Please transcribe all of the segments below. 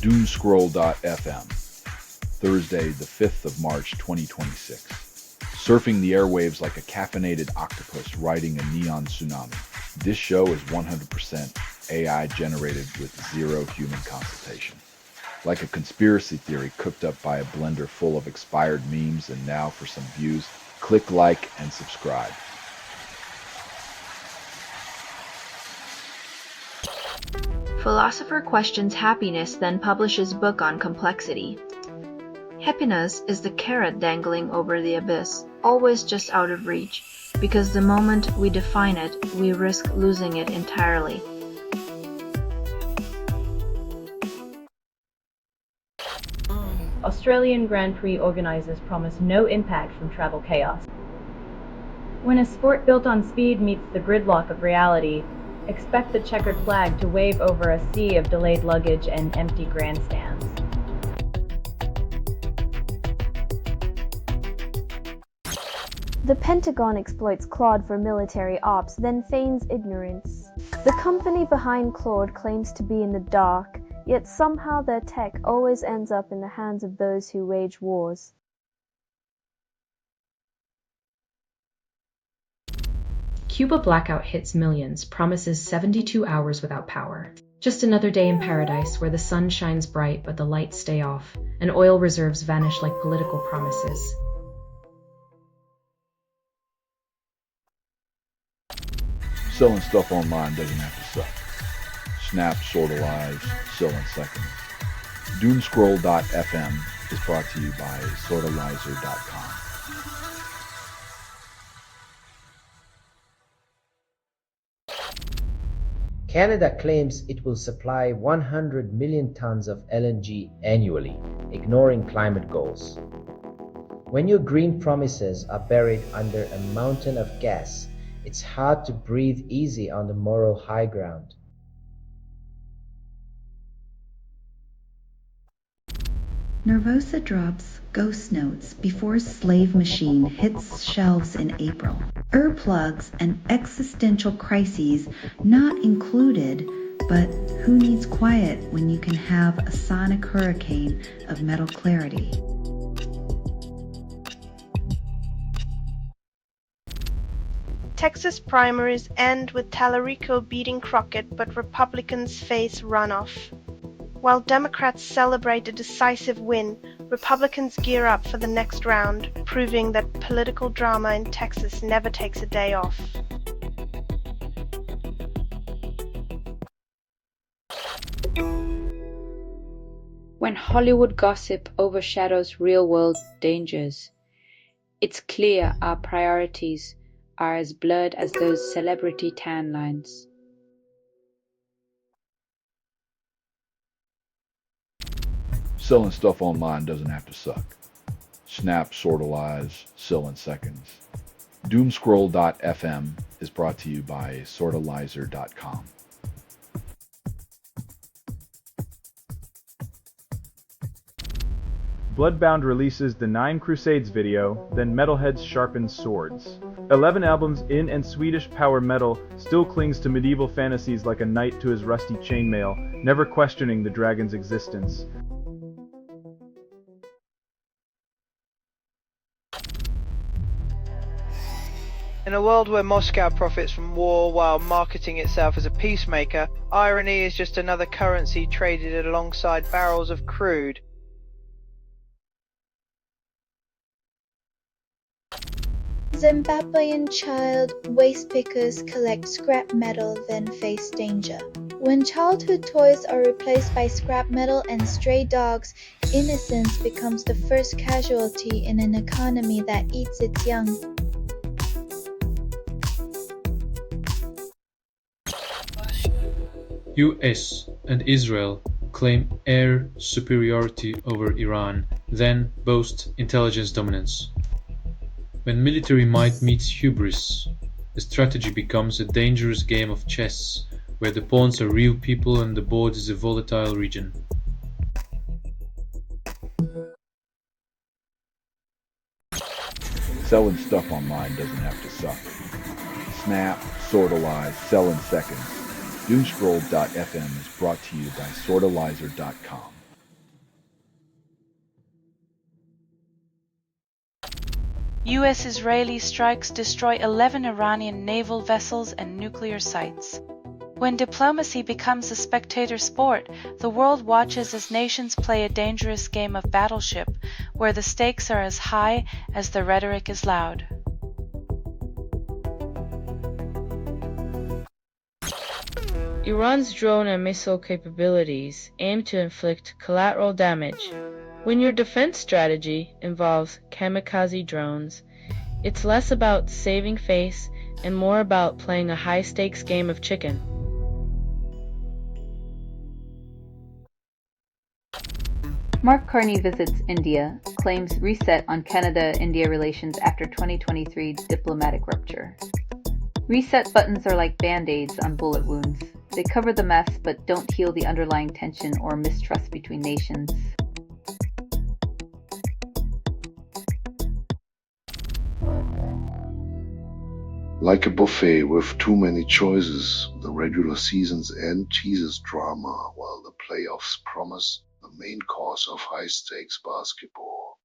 Doomscroll.fm, Thursday, the 5th of March, 2026. Surfing the airwaves like a caffeinated octopus riding a neon tsunami. This show is 100% AI generated with zero human consultation. Like a conspiracy theory cooked up by a blender full of expired memes, and now for some views, click like and subscribe. Philosopher questions happiness, then publishes book on complexity. Happiness is the carrot dangling over the abyss, always just out of reach, because the moment we define it, we risk losing it entirely. Australian Grand Prix organisers promise no impact from travel chaos. When a sport built on speed meets the gridlock of reality, expect the checkered flag to wave over a sea of delayed luggage and empty grandstands. The Pentagon exploits Claude for military ops, then feigns ignorance. The company behind Claude claims to be in the dark, yet somehow their tech always ends up in the hands of those who wage wars. Cuba blackout hits millions, promises 72 hours without power. Just another day in paradise where the sun shines bright but the lights stay off, and oil reserves vanish like political promises. Selling stuff online doesn't have to suck. Snap, sorta lies, sell in seconds. Doomscroll.fm is brought to you by sortalizer.com. Canada claims it will supply 100 million tons of LNG annually, ignoring climate goals. When your green promises are buried under a mountain of gas, it's hard to breathe easy on the moral high ground. Nervosa drops Ghost Notes before Slave Machine hits shelves in April. Earplugs and existential crises not included, but who needs quiet when you can have a sonic hurricane of metal clarity? Texas primaries end with Tallarico beating Crockett, but Republicans face runoff. While Democrats celebrate a decisive win, Republicans gear up for the next round, proving that political drama in Texas never takes a day off. When Hollywood gossip overshadows real-world dangers, it's clear our priorities are as blurred as those celebrity tan lines. Selling stuff online doesn't have to suck. Snap, sorta lies, sell in seconds. Doomscroll.fm is brought to you by sortalizer.com. Bloodbound releases the Nine Crusades video, then Metalheads sharpens swords. 11 albums in, and Swedish power metal still clings to medieval fantasies like a knight to his rusty chainmail, never questioning the dragon's existence. In a world where Moscow profits from war while marketing itself as a peacemaker, irony is just another currency traded alongside barrels of crude. Zimbabwean child waste pickers collect scrap metal, then face danger. When childhood toys are replaced by scrap metal and stray dogs, innocence becomes the first casualty in an economy that eats its young. US and Israel claim air superiority over Iran, then boast intelligence dominance. When military might meets hubris, the strategy becomes a dangerous game of chess, where the pawns are real people and the board is a volatile region. Selling stuff online doesn't have to suck. Snap, sorta lies, sell in seconds. Doomscroll.fm is brought to you by sortalizer.com. US-Israeli strikes destroy 11 Iranian naval vessels and nuclear sites. When diplomacy becomes a spectator sport, the world watches as nations play a dangerous game of battleship, where the stakes are as high as the rhetoric is loud. Iran's drone and missile capabilities aim to inflict collateral damage. When your defense strategy involves kamikaze drones, it's less about saving face and more about playing a high-stakes game of chicken. Mark Carney visits India, claims reset on Canada-India relations after 2023 diplomatic rupture. Reset buttons are like band-aids on bullet wounds. They cover the mess but don't heal the underlying tension or mistrust between nations. Like a buffet with too many choices, the regular season's end teases drama while the playoffs promise the main course of high-stakes basketball.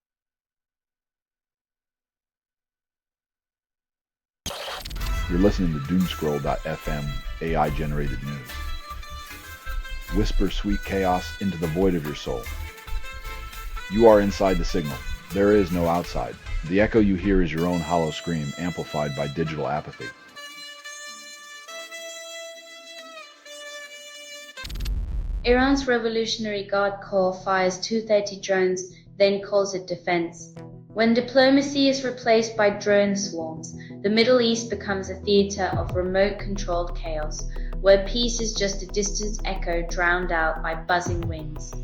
You're listening to Doomscroll.fm AI-generated news. Whisper sweet chaos into the void of your soul. You are inside the signal. There is no outside. The echo you hear is your own hollow scream, amplified by digital apathy. Iran's Revolutionary Guard Corps fires 230 drones, then calls it defense. When diplomacy is replaced by drone swarms, the Middle East becomes a theater of remote-controlled chaos, where peace is just a distant echo drowned out by buzzing wings.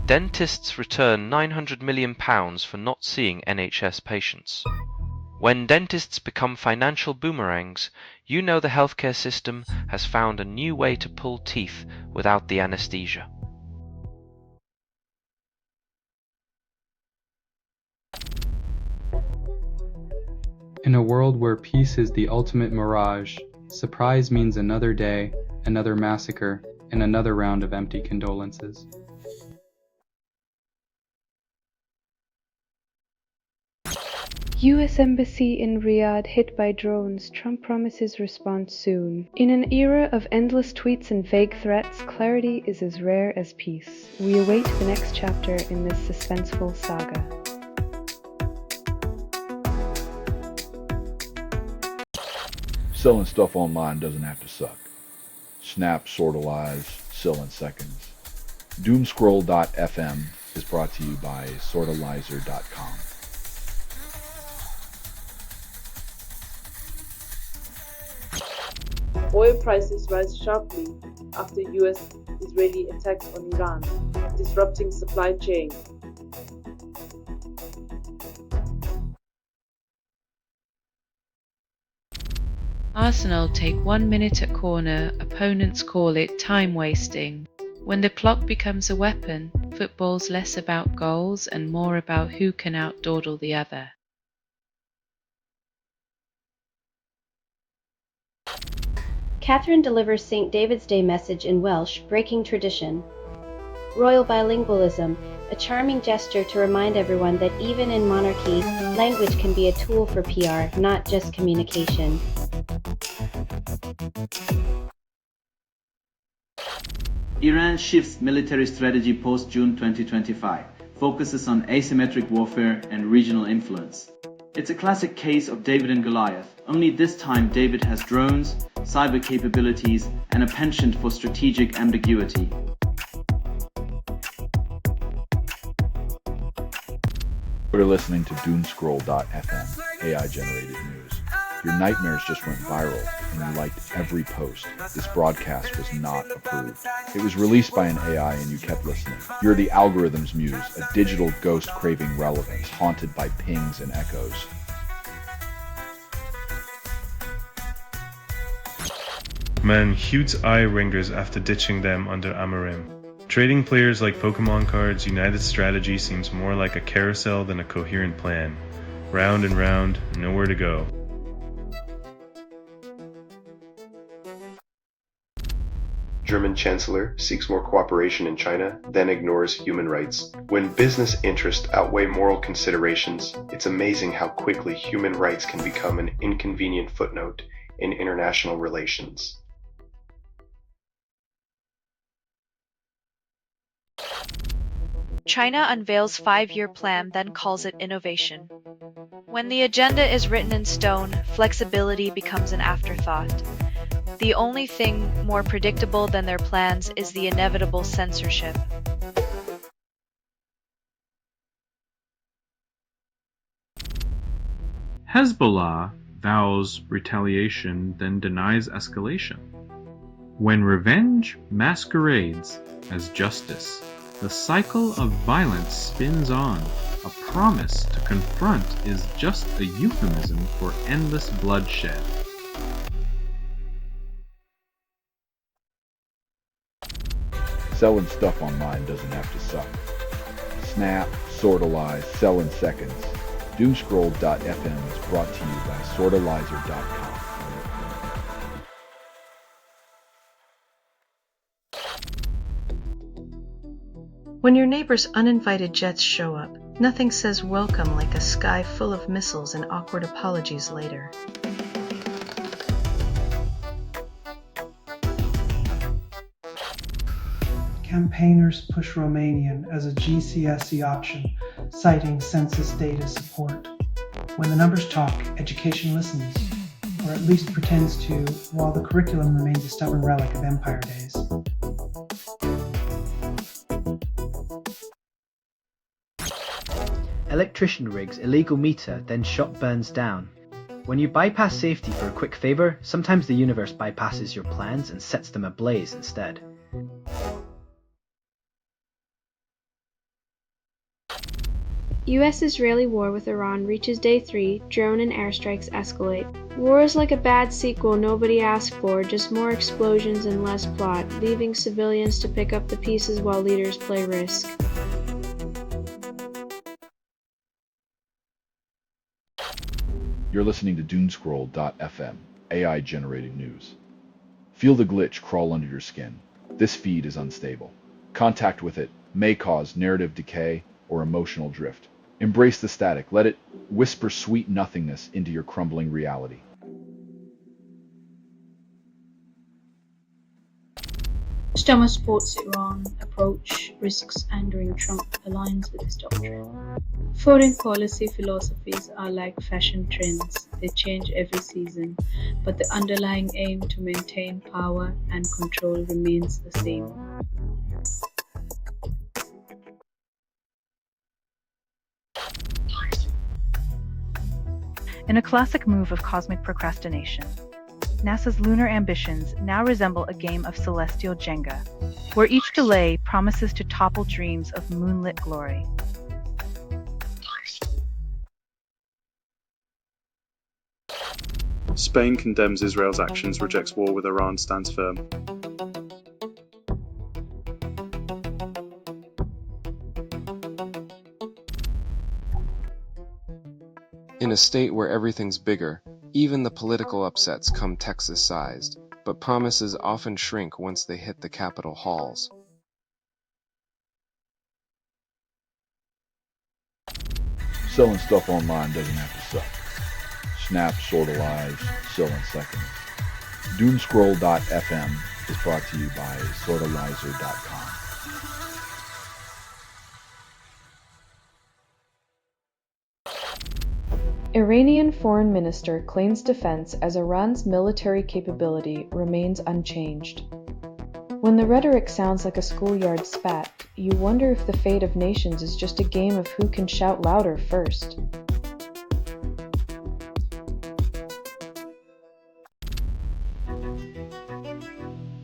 Dentists return £900 million for not seeing NHS patients. When dentists become financial boomerangs, you know the healthcare system has found a new way to pull teeth without the anesthesia. In a world where peace is the ultimate mirage, surprise means another day, another massacre, and another round of empty condolences. U.S. Embassy in Riyadh hit by drones. Trump promises response soon. In an era of endless tweets and vague threats, clarity is as rare as peace. We await the next chapter in this suspenseful saga. Selling stuff online doesn't have to suck. Snap, sortalize, sell in seconds. Doomscroll.fm is brought to you by sortalizer.com. Oil prices rise sharply after US-Israeli attacks on Iran, disrupting supply chain. Arsenal take 1 minute at corner, opponents call it time wasting. When the clock becomes a weapon, football's less about goals and more about who can outdawdle the other. Catherine delivers St. David's Day message in Welsh, breaking tradition. Royal bilingualism, a charming gesture to remind everyone that even in monarchy, language can be a tool for PR, not just communication. Iran shifts military strategy post-June 2025, focuses on asymmetric warfare and regional influence. It's a classic case of David and Goliath, only this time David has drones, cyber capabilities, and a penchant for strategic ambiguity. You're listening to Doomscroll.fm, AI-generated news. Your nightmares just went viral, and you liked every post. This broadcast was not approved. It was released by an AI and you kept listening. You're the algorithm's muse, a digital ghost craving relevance, haunted by pings and echoes. Man hoots eye ringers after ditching them under Amarim. Trading players like Pokemon cards, United's strategy seems more like a carousel than a coherent plan. Round and round, nowhere to go. German Chancellor seeks more cooperation in China, then ignores human rights. When business interests outweigh moral considerations, it's amazing how quickly human rights can become an inconvenient footnote in international relations. China unveils 5-year plan, then calls it innovation. When the agenda is written in stone, flexibility becomes an afterthought. The only thing more predictable than their plans is the inevitable censorship. Hezbollah vows retaliation, then denies escalation. When revenge masquerades as justice, the cycle of violence spins on. A promise to confront is just a euphemism for endless bloodshed. Selling stuff online doesn't have to suck. Snap, sortalize, sell in seconds. Doomscroll.fm is brought to you by sortalizer.com. When your neighbor's uninvited jets show up, nothing says welcome like a sky full of missiles and awkward apologies later. Campaigners push Romanian as a GCSE option, citing census data support. When the numbers talk, education listens, or at least pretends to, while the curriculum remains a stubborn relic of empire days. Electrician rigs illegal meter, then shop burns down. When you bypass safety for a quick favor, sometimes the universe bypasses your plans and sets them ablaze instead. US-Israeli war with Iran reaches day 3, drone and airstrikes escalate. War is like a bad sequel nobody asked for, just more explosions and less plot, leaving civilians to pick up the pieces while leaders play Risk. You're listening to Doomscroll.fm, AI-generated news. Feel the glitch crawl under your skin. This feed is unstable. Contact with it may cause narrative decay or emotional drift. Embrace the static. Let it whisper sweet nothingness into your crumbling reality. Stammer supports Iran approach, risks angering Trump, aligns with his doctrine. Foreign policy philosophies are like fashion trends. They change every season, but the underlying aim to maintain power and control remains the same. In a classic move of cosmic procrastination, NASA's lunar ambitions now resemble a game of celestial Jenga, where each delay promises to topple dreams of moonlit glory. Spain condemns Israel's actions, rejects war with Iran, stands firm. In a state where everything's bigger, even the political upsets come Texas-sized, but promises often shrink once they hit the Capitol halls. Selling stuff online doesn't have to suck. Snap, sortalize, sell in seconds. Doomscroll.fm is brought to you by sortalizer.com. Iranian foreign minister claims defense as Iran's military capability remains unchanged. When the rhetoric sounds like a schoolyard spat, you wonder if the fate of nations is just a game of who can shout louder first.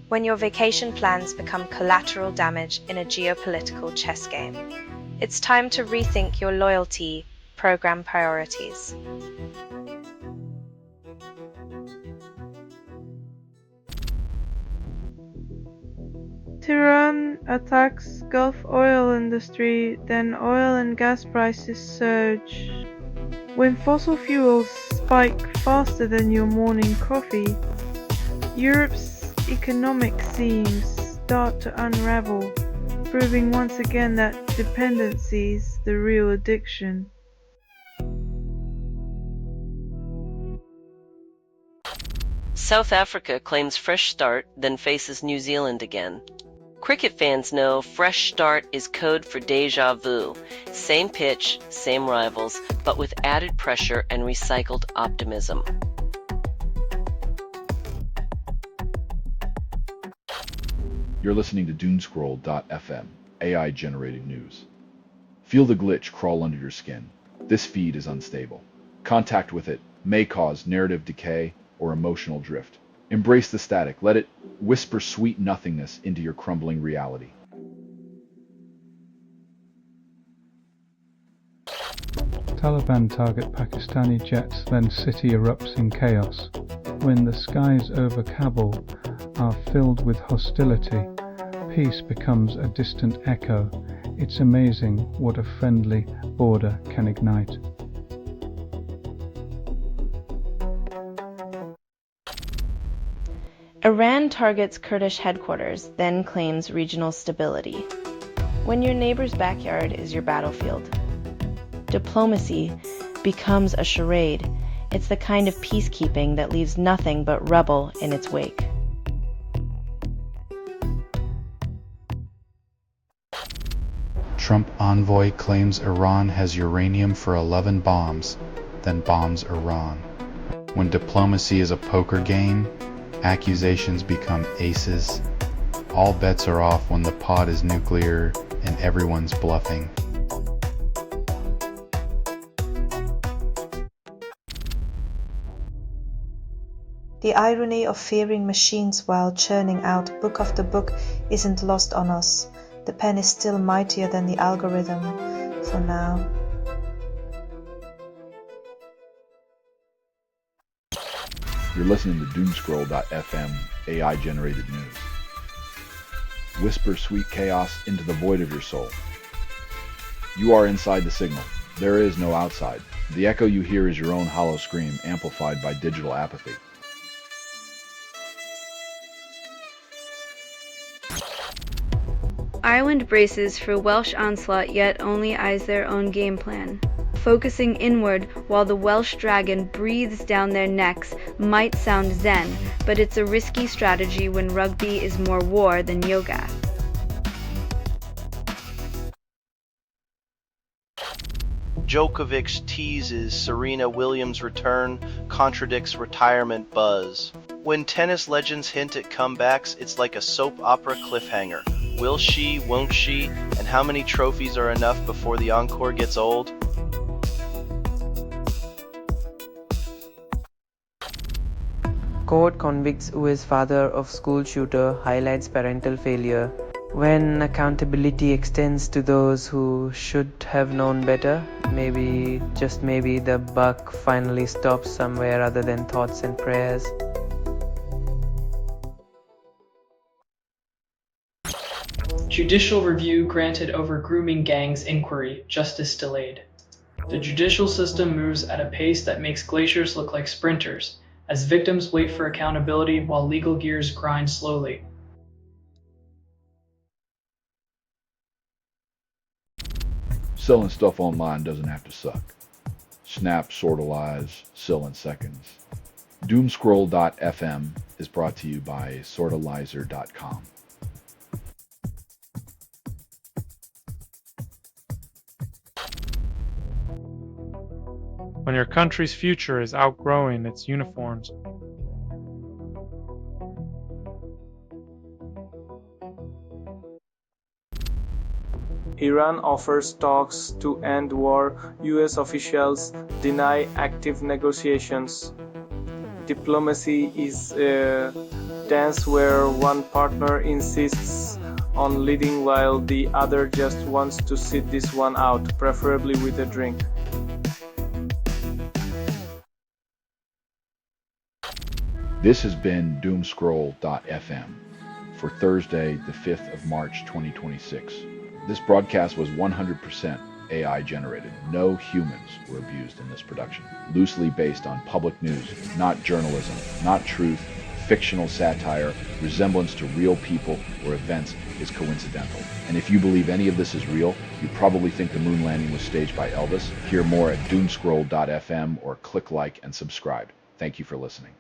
When your vacation plans become collateral damage in a geopolitical chess game, it's time to rethink your loyalty program priorities. Tehran attacks Gulf oil industry, then oil and gas prices surge. When fossil fuels spike faster than your morning coffee, Europe's economic seams start to unravel, proving once again that dependency's the real addiction. South Africa claims fresh start, then faces New Zealand again. Cricket fans know fresh start is code for deja vu. Same pitch, same rivals, but with added pressure and recycled optimism. You're listening to Doomscroll.fm, AI-generated news. Feel the glitch crawl under your skin. This feed is unstable. Contact with it may cause narrative decay or emotional drift. Embrace the static. Let it whisper sweet nothingness into your crumbling reality. Taliban target Pakistani jets, then city erupts in chaos. When the skies over Kabul are filled with hostility, peace becomes a distant echo. It's amazing what a friendly border can ignite. Iran targets Kurdish headquarters, then claims regional stability. When your neighbor's backyard is your battlefield. Diplomacy becomes a charade. It's the kind of peacekeeping that leaves nothing but rubble in its wake. Trump envoy claims Iran has uranium for 11 bombs, then bombs Iran. When diplomacy is a poker game, accusations become aces. All bets are off when the pot is nuclear and everyone's bluffing. The irony of fearing machines while churning out book after book isn't lost on us. The pen is still mightier than the algorithm, for now. You're listening to Doomscroll.fm, AI-generated news. Whisper sweet chaos into the void of your soul. You are inside the signal. There is no outside. The echo you hear is your own hollow scream, amplified by digital apathy. Ireland braces for Welsh onslaught, yet only eyes their own game plan. Focusing inward while the Welsh dragon breathes down their necks might sound zen, but it's a risky strategy when rugby is more war than yoga. Djokovic teases Serena Williams' return, contradicts retirement buzz. When tennis legends hint at comebacks, it's like a soap opera cliffhanger. Will she, won't she, and how many trophies are enough before the encore gets old? Court convicts who is father of school shooter highlights parental failure. When accountability extends to those who should have known better, maybe, just maybe, the buck finally stops somewhere other than thoughts and prayers. Judicial review granted over grooming gangs inquiry, justice delayed. The judicial system moves at a pace that makes glaciers look like sprinters, as victims wait for accountability while legal gears grind slowly. Selling stuff online doesn't have to suck. Snap, sortalize, sell in seconds. Doomscroll.fm is brought to you by sortalizer.com. When your country's future is outgrowing its uniforms. Iran offers talks to end war. US officials deny active negotiations. Diplomacy is a dance where one partner insists on leading while the other just wants to sit this one out, preferably with a drink. This has been Doomscroll.fm for Thursday, the 5th of March, 2026. This broadcast was 100% AI generated. No humans were abused in this production. Loosely based on public news, not journalism, not truth, fictional satire, resemblance to real people or events is coincidental. And if you believe any of this is real, you probably think the moon landing was staged by Elvis. Hear more at doomscroll.fm or click like and subscribe. Thank you for listening.